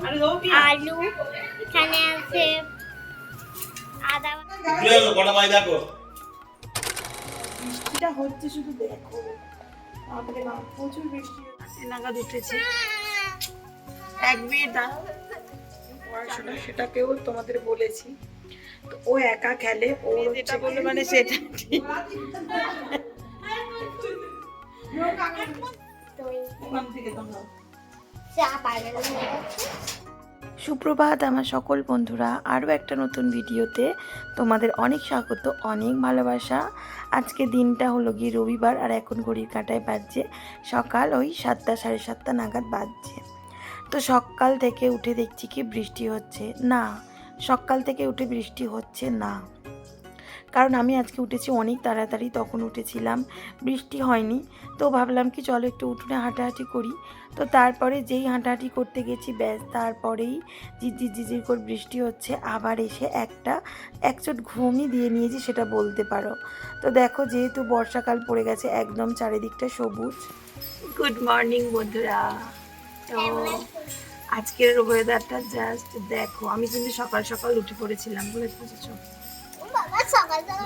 আলু, এখানে আছে আদা। বৃষ্টিটা হচ্ছে শুধু দেখো, আমাদের না প্রচুর বৃষ্টি হচ্ছে। নাগাদ উঠেছি, এক মিনিট দাঁড়াও, পড়াশোনা সেটাকেও তোমাদের বলেছি। তো ও একা খেলে, ও যেটা বললো মানে সেটা ঠিক। সুপ্রভাত আমার সকল বন্ধুরা, আরও একটা নতুন ভিডিওতে তোমাদের অনেক স্বাগত, অনেক ভালোবাসা। আজকে দিনটা হলো গিয়ে রবিবার, আর এখন ঘড়ির কাঁটায় বাজছে সকাল ওই 7টা 7:30 নাগাদ বাজছে। তো সকাল থেকে উঠে দেখছি কি বৃষ্টি হচ্ছে না, সকাল থেকে উঠে বৃষ্টি হচ্ছে না, কারণ আমি আজকে উঠেছি অনেক তাড়াতাড়ি, তখন উঠেছিলাম বৃষ্টি হয়নি। তো ভাবলাম কি চলো একটু উঠোনে হাঁটাহাঁটি করি। তো তারপরে যেই হাঁটাহাঁটি করতে গেছি ব্যাস তারপরেই ঝিরঝির ঝিরঝির করে বৃষ্টি হচ্ছে। আবার এসে একচোট ঘুমই দিয়ে নিয়েছি সেটা বলতে পারো। তো দেখো যেহেতু বর্ষাকাল পড়ে গেছে, একদম চারিদিকটা সবুজ। গুড মর্নিং বন্ধুরা। তো আজকের ওয়েদারটা জাস্ট দেখো, আমি কিন্তু সকাল সকাল উঠে পড়েছিলাম, বুঝেছো?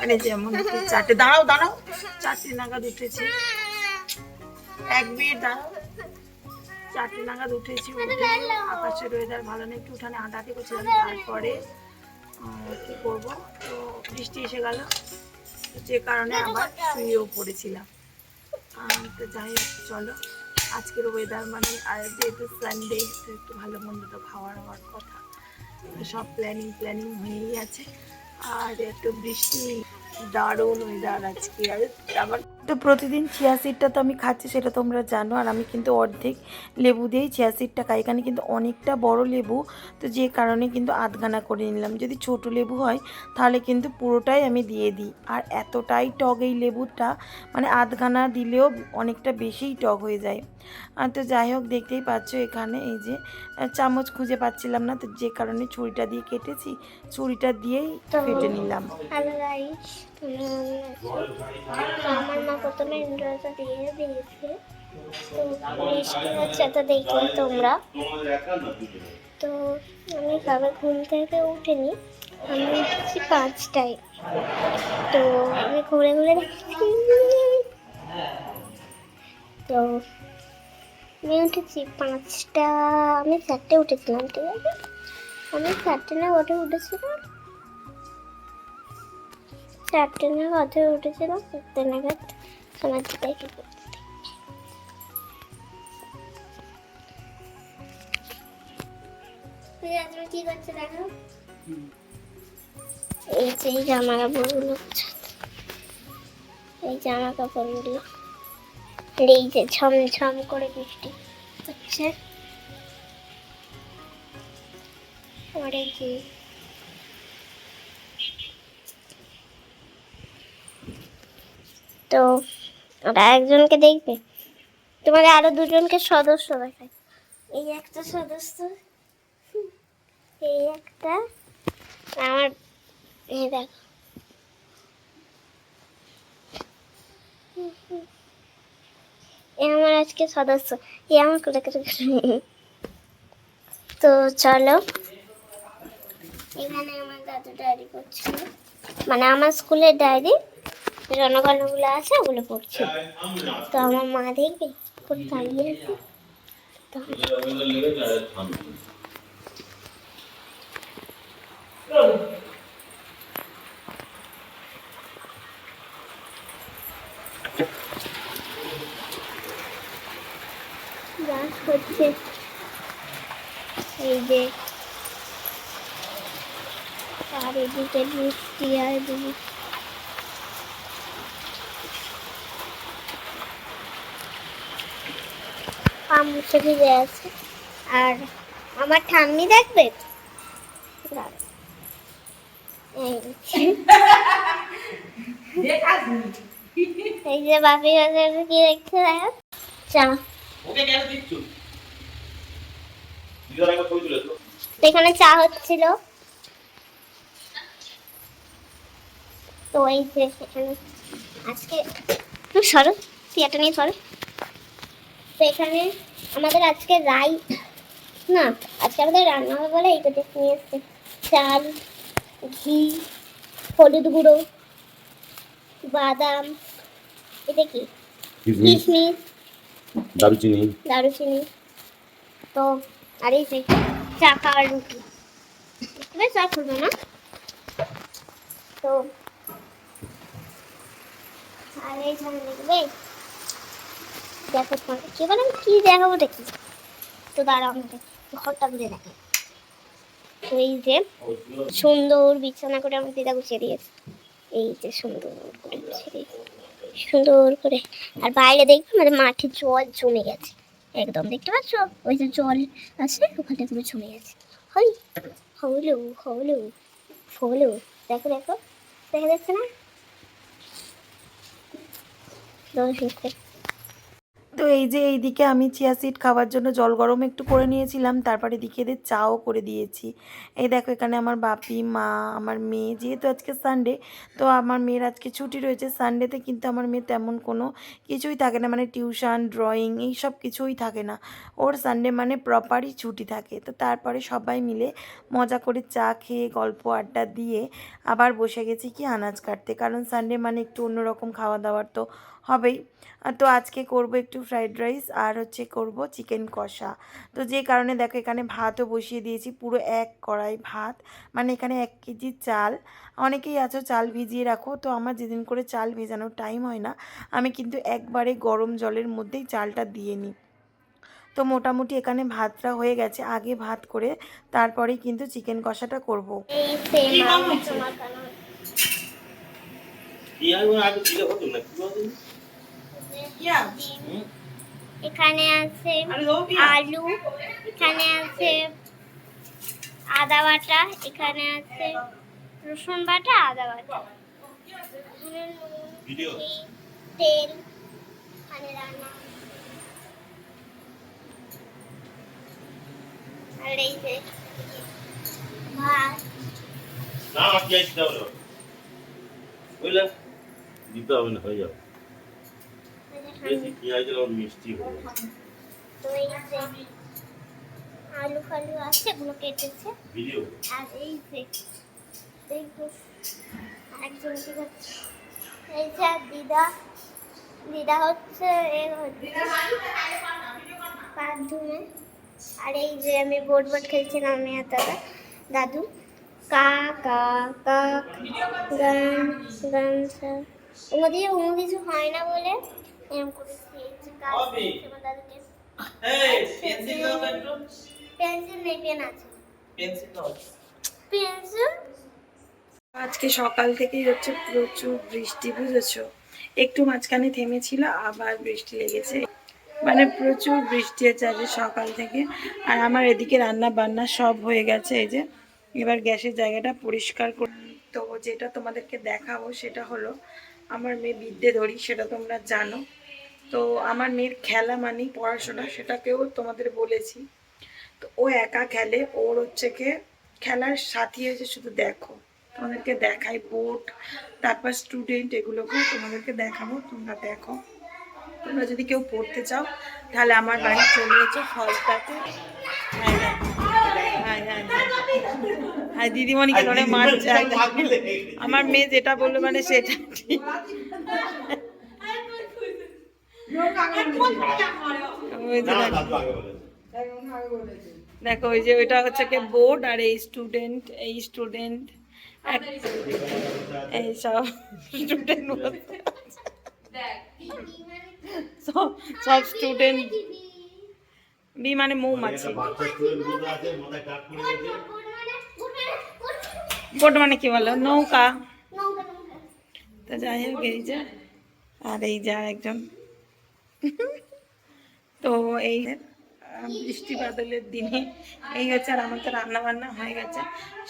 মানে যেমন 4টে, দাঁড়াও 4টে নাগাদ উঠেছি, এক মিনিট দাঁড়াও, 4টে নাগাদ উঠেছি। আকাশের ওয়েদার ভালো নেই, একটু উঠানে হাঁটাহাঁটি করছিলাম। তারপরে কি করবো, তো বৃষ্টি এসে গেল, যে কারণে আবার শুয়েও পড়েছিলাম। তো যাই হোক চলো, আজকের ওয়েদার মানে আর যেহেতু সানডে, একটু ভালো মন্দ তো হওয়ার কথা, সব প্ল্যানিং হয়েই আছে। আর একটু বৃষ্টি, দারুণ ওয়েদার আজকে। আর আমার তো প্রতিদিন চিয়া সিডটা তো আমি খাচ্ছি, সেটা তোমরা জানো। আর আমি কিন্তু অর্ধেক লেবু দিয়েই চিয়া সিডটা খাই, এখানে কিন্তু অনেকটা বড় লেবু, তো যে কারণে কিন্তু আধখানা করে নিলাম। যদি ছোট লেবু হয় তাহলে কিন্তু পুরোটাই আমি দিয়ে দিই। আর এতটাই টক এই লেবুটা, মানে আধখানা দিলেও অনেকটা বেশিই টক হয়ে যায়। আর তো যাই হোক, দেখতেই পাচ্ছ এখানে এই যে চামচ খুঁজে পাচ্ছিলাম না, তো যে কারণে ছুরিটা দিয়ে কেটেছি, ছুরিটা দিয়েই কেটে নিলাম। হ্যালো গাইস, আমার মা প্রথমে ইন্ট্রোটা দিয়ে দিয়েছে। তো বৃষ্টি হচ্ছে তো দেখলে তোমরা। তো আমি সবে ঘুম থেকে উঠিনি, আমি উঠেছি 5টায়। তো আমি ঘুরে ঘুরে দেখছি, তো আমি উঠেছি 5টা, আমি 4টে উঠেছিলাম, ঠিক আছে? আমি 4টে না কটে উঠেছিলাম, 4টে না কটে উঠেছিলাম, 4টে নাগাদ আমার দেখে তুমি কি করছো দেখো। এই যে জামা কাপড়গুলো, এই জামা কাপড়গুলো, এই যে ঝমঝম করে বৃষ্টি হচ্ছে। আর এই যে তো ওরা একজনকে দেখবে, তোমাদের আরো দুজনকে সদস্য দেখায়। এই একটা সদস্য, এই একটা, আমার এই দেখো, এ আমার আজকে সদস্য, এ আমার করে করে। তো চলো, এখানে আমার দাদু ডায়েরি করছিল, মানে আমার স্কুলের ডায়েরি, জনগণগুলো আছে ওগুলো পড়ছে। তো আমার মা দেখবে পুরো দাঁড়িয়ে আছে, তো গাছ হচ্ছে, এই যে আর এদিকে বৃষ্টি, আর এদিকে পাম মুছে ভিজে আছে। আর আমার ঠাম্মি দেখবে, এই যে বাপি কি দেখছে দেখো, চা। এখানে চা হচ্ছিল, তো এই যে এখানে আজকে সরো, থিয়েটার নিয়ে সরো। তো এখানে আমাদের আজকে রাই না, আজকে আমাদের রান্না হবে বলে এইটা দেখে নিয়ে এসছে। চাল, ঘি, হলুদ গুঁড়ো, বাদাম, এটা কি, কিশমিশ, দারুচিনি, তো আর এই যে চা খাওয়ার রুটি, এবার চা খুলবে না তো। আর এইখানে দেখবে, দেখো তোমাকে কি বলে, কি দেখাবো দেখি, তো দাঁড়াও আমাকে ঘরটা ঘুরে দেখে। তো এই যে সুন্দর বিছানা করে আমার দিদা গুছিয়ে দিয়েছে, এই যে সুন্দর করে গুছিয়ে দিয়েছে, সুন্দর করে। আর বাইরে দেখবে মানে মাঠে জল জমে গেছে একদম, দেখতে পাচ্ছ ওই যে জল আছে ওখানে পুরো জমে গেছে। হই হলু হলু হলু, দেখো দেখো, দেখা যাচ্ছে না? তো এই যে এইদিকে আমি চিয়া সিড খাওয়ার জন্য জল গরম একটু করে নিয়েছিলাম, তারপরে এদিকে এদের চাও করে দিয়েছি। এই দেখো এখানে আমার বাপি, মা, আমার মেয়ে, যেহেতু আজকে সানডে তো আমার মেয়ের আজকে ছুটি রয়েছে। সানডেতে কিন্তু আমার মেয়ে তেমন কোনো কিছুই থাকে না, মানে টিউশন, ড্রয়িং এই সব কিছুই থাকে না। ওর সানডে মানে প্রপারই ছুটি থাকে। তো তারপরে সবাই মিলে মজা করে চা খেয়ে গল্প আড্ডা দিয়ে আবার বসে গেছি কি আনাজ কাটতে, কারণ সানডে মানে একটু অন্যরকম খাওয়া দাওয়ার তো হবেই। তো আজকে করব একটু ফ্রাইড রাইস আর হচ্ছে করব চিকেন কষা। তো যে কারণে দেখো এখানে ভাতও বসিয়ে দিয়েছি, পুরো এক কড়াই ভাত, মানে এখানে 1 কেজি চাল। অনেকেই আছো চাল ভিজিয়ে রাখো, তো আমার যেদিন করে চাল ভেজানোর টাইম হয় না, আমি কিন্তু একবারে গরম জলের মধ্যেই চালটা দিয়ে নিই। তো মোটামুটি এখানে ভাতটা হয়ে গেছে, আগে ভাত করে তারপরেই কিন্তু চিকেন কষাটা করব। এখানে আছে আলু, এখানে আছে আদা বাটা, এখানে আছে রসুন বাটা, আদা বাটা, তেল, এখানে রান্না, আর এই যে ভাত। দিতে হবে না, হয়ে যাবে। বেশি পেঁয়াজ দিলে আবার মিষ্টি হবে। তো এই যে আলু ফালু আছে, এগুলো কেটেছে। ভিডিও আর এই যে দেখো একজন কি করছে, এই যে দিদা, দিদা হচ্ছে বাথরুমে। আর এই যে আমি বোর্ড বোর্ড খেলছিলাম, আমি আর দাদু, কা কা কা গান গান স্যার, ওদের অন্য কিছু হয় না বলে এরকম করেছি। এই যে কাজ করছে আমার দাদুকে। পেন্সিল নেই, পেন আছে, পেন্সিল। আজকে সকাল থেকেই হচ্ছে প্রচুর বৃষ্টি, বুঝেছো? একটু মাঝখানে থেমেছিল, আবার বৃষ্টি লেগেছে, মানে প্রচুর বৃষ্টি হচ্ছে আজ সকাল থেকে। আর আমার এদিকে রান্না বান্না সব হয়ে গেছে, এই যে এবার গ্যাসের জায়গাটা পরিষ্কার করে। তো যেটা তোমাদেরকে দেখাবো সেটা হলো আমার মেয়ে বিদ্যে ধরি, সেটা তোমরা জানো। তো আমার মেয়ের খেলা মানেই পড়াশোনা, সেটাকেও তোমাদের বলেছি। তো ও একা খেলে, ওর হচ্ছে কি খেলার সাথী হয়েছে, শুধু দেখো তোমাদেরকে দেখাই বোর্ড, তারপর স্টুডেন্ট, এগুলোকেও তোমাদেরকে দেখাবো, তোমরা দেখো। তোমরা যদি কেউ পড়তে চাও তাহলে আমার বাড়ি চলে এসো ফলটাতে। হ্যাঁ দিদিমণিকে ধরে মারছে, আমার মেয়ে যেটা বললো মানে সেটা ঠিক। দেখো ওই যে ওইটা হচ্ছে কি বোর্ড, আর এই স্টুডেন্ট, এই স্টুডেন্ট, এই সব স্টুডেন্ট, সব স্টুডেন্ট। বি মানে মৌমাছি। বোট মানে কি বলো, নৌকা। তো যাই হোক এই যে, আর এই যে একজন। তো এই বৃষ্টি বাদলের দিনে এই হচ্ছে। আর আমার তো রান্না বান্না হয়ে গেছে,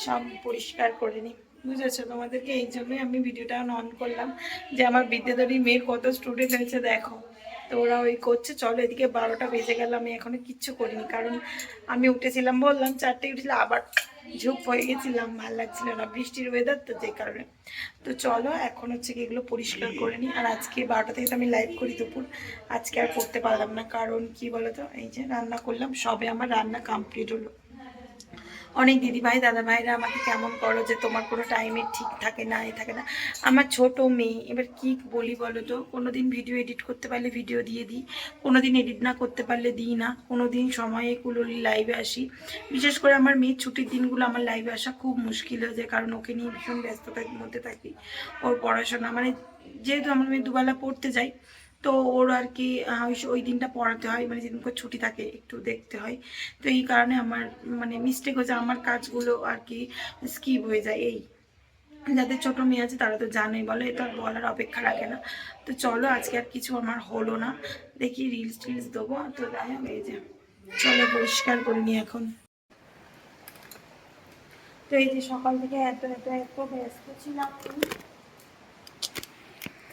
সব পরিষ্কার করে নিই, বুঝেছো? তোমাদেরকে এই জন্যই আমি ভিডিওটা অন করলাম, যে আমার বিদ্যাধরী মেয়ের কত স্টুডেন্ট হয়েছে দেখো। তো ওরা ওই করছে। চলো, এদিকে 12টা বেজে গেল, আমি এখনো কিচ্ছু করিনি, কারণ আমি উঠেছিলাম, বললাম 4টে উঠেছিলাম, আবার ঝুপ হয়ে গেছিলাম, ভালো লাগছিল না, বৃষ্টির ওয়েদার তো যে কারণে। তো চলো এখন হচ্ছে কি এগুলো পরিষ্কার করে নিই। আর আজকে 12টা থেকে তো আমি লাইভ করি দুপুর, আজকে আর করতে পারলাম না, কারণ কি বলো তো, এই যে রান্না করলাম, সবে আমার রান্না কমপ্লিট হলো। অনেক দিদিভাই দাদা ভাইরা আমাকে কেমন করো যে তোমার কোনো টাইমের ঠিক থাকে না, এ থাকে না। আমার ছোট মেয়ে, এবার কি বলি বলো তো, কোনো দিন ভিডিও এডিট করতে পারলে ভিডিও দিয়ে দিই, কোনো দিন এডিট না করতে পারলে দিই না, কোনো দিন সময়ে কুলোলি লাইভে আসি। বিশেষ করে আমার মেয়ের ছুটির দিনগুলো আমার লাইভে আসা খুব মুশকিল হয়ে যায়, কারণ ওকে নিয়ে ভীষণ ব্যস্ততার মধ্যে থাকি। ওর পড়াশোনা মানে, যেহেতু আমার মেয়ে দুবেলা পড়তে যায়, তো ওর আর কি ওই দিনটা পড়াতে হয়, মানে যেদিন করে ছুটি থাকে একটু দেখতে হয়। তো এই কারণে আমার মানে মিস্টেক হয়েছে, আমার কাজগুলো আর কি স্কিপ হয়ে যায়। এই যাদের ছোট মেয়ে আছে তারা তো জানোই, বলো, এটা আর বলার অপেক্ষা রাখে না। তো চলো আজকে আর কিছু আমার হলো না, দেখি রিলস টিলস দেবো। তো যাই হোক, এই যে চলো পরিষ্কার করে নিই এখন। তো এই যে সকাল থেকে এত এত এত ব্যস্ত ছিলাম,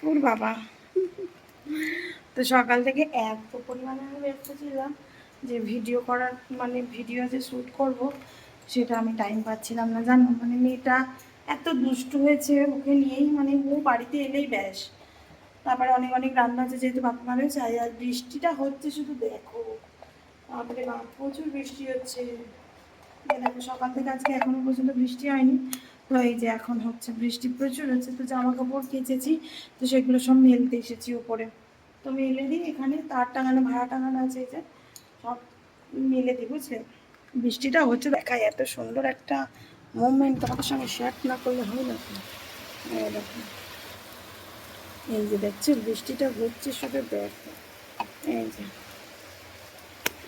ওর বাবা, তো সকাল থেকে এত পরিমাণে আমি ব্যস্ত ছিলাম যে ভিডিও করার মানে ভিডিও যে শ্যুট করব সেটা আমি টাইম পাচ্ছিলাম না, জানো। মানে মেয়েটা এত দুষ্টু হয়েছে, ওকে নিয়েই মানে ও বাড়িতে এলেই ব্যাস। তারপরে অনেক অনেক রান্না আছে, যেহেতু বাপা মারেও চাই। আর বৃষ্টিটা হচ্ছে শুধু দেখো, তারপরে প্রচুর বৃষ্টি হচ্ছে। দেখো সকাল থেকে আজকে এখনো পর্যন্ত বৃষ্টি হয়নি, তো এই যে এখন হচ্ছে বৃষ্টি প্রচুর হচ্ছে। তো জামা কাপড় কেচেছি, তো সেগুলো সব মেলতে এসেছি উপরে। তো মেলে দিই, এখানে তার টাঙানো ভাড়া টাঙানো আছে, এই যে সব মেলে দিই, বুঝলে। বৃষ্টিটা হচ্ছে দেখায়, এত সুন্দর একটা মুভমেন্ট তোমাদের সঙ্গে শেয়ার না করলে হয় না। দেখো এই যে দেখছো বৃষ্টিটা হচ্ছে শুধু দেখো, এই যে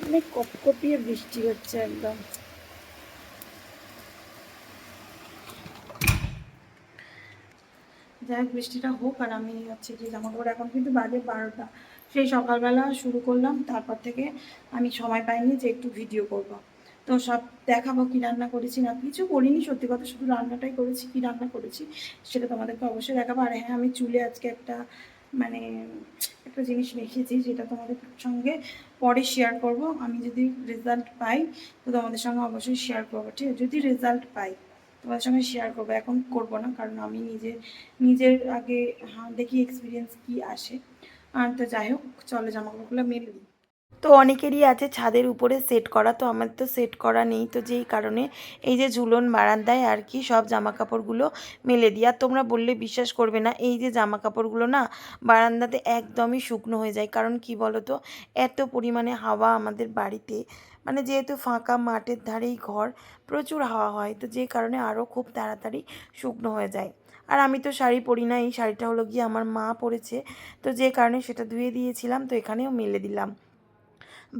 অনেক কপিয়ে বৃষ্টি হচ্ছে একদম। যাই হোক বৃষ্টিটা হোক, আর আমি হচ্ছে কি জামা কাপড়, এখন কিন্তু বাজে 12টা, সেই সকালবেলা শুরু করলাম, তারপর থেকে আমি সময় পাইনি যে একটু ভিডিও করব। তো সব দেখাবো কী রান্না করেছি, না কিছু করিনি সত্যি কথা, শুধু রান্নাটাই করেছি। কী রান্না করেছি সেটা তোমাদেরকে অবশ্যই দেখাবো। আর হ্যাঁ, আমি চুলে আজকে একটা মানে একটা জিনিস মেখেছি, যেটা তোমাদের সঙ্গে পরে শেয়ার করব। আমি যদি রেজাল্ট পাই তো তোমাদের সঙ্গে অবশ্যই শেয়ার করবো, ঠিক আছে? যদি রেজাল্ট পাই তোমাদের সঙ্গে শেয়ার করবো, এখন করব না, কারণ আমি নিজের আগে দেখি এক্সপিরিয়েন্স কি আসে। আর তো যাই হোক, চলো জামা কাপড়গুলো মেলে দিই। তো অনেকেরই আছে ছাদের উপরে সেট করা, তো আমার তো সেট করা নেই, তো যেই কারণে এই যে ঝুলন বারান্দায় আর কি সব জামা কাপড়গুলো মেলে দিই। আর তোমরা বললে বিশ্বাস করবে না, এই যে জামা কাপড়গুলো না বারান্দাতে একদমই শুকনো হয়ে যায়। কারণ কি বলো তো, এত পরিমাণে হাওয়া আমাদের বাড়িতে, মানে যেহেতু ফাঁকা মাঠের ধারেই ঘর, প্রচুর হাওয়া হয়, তো যে কারণে আরও খুব তাড়াতাড়ি শুকনো হয়ে যায়। আর আমি তো শাড়ি পরি না, এই শাড়িটা হলো গিয়ে আমার মা পরেছে, তো যে কারণে সেটা ধুয়ে দিয়েছিলাম, তো এখানেও মেলে দিলাম।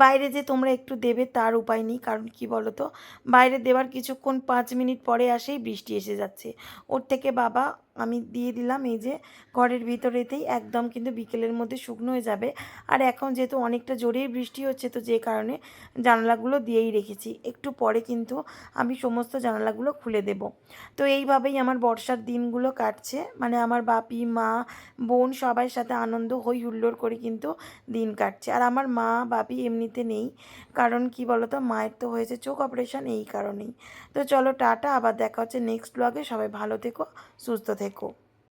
বাইরে যে তোমরা একটু দেবে তার উপায় নেই, কারণ কি বলো তো, বাইরে দেওয়ার কিছুক্ষণ 5 মিনিট পরে আসেই বৃষ্টি এসে যাচ্ছে। ওর থেকে বাবা আমি দিয়ে দিলাম এই যে ঘরের ভিতরেতেই, একদম কিন্তু বিকেলের মধ্যে শুকনো হয়ে যাবে। আর এখন যেহেতু অনেকটা জোরেই বৃষ্টি হচ্ছে, তো যে কারণে জানালাগুলো দিয়েই রেখেছি, একটু পরে কিন্তু আমি সমস্ত জানালাগুলো খুলে দেব। তো এইভাবেই আমার বর্ষার দিনগুলো কাটছে, মানে আমার বাপি মা বোন সবার সাথে আনন্দ হই হুল্লোড় করে কিন্তু দিন কাটছে। আর আমার মা বাপি এমনিতে নেই, কারণ কি বলো তো, মায়ের তো হয়েছে চোখ অপারেশন, এই কারণেই। তো চলো টাটা, আবার দেখা হচ্ছে নেক্সট ব্লগে। সবাই ভালো থেকো, সুস্থ থেকো।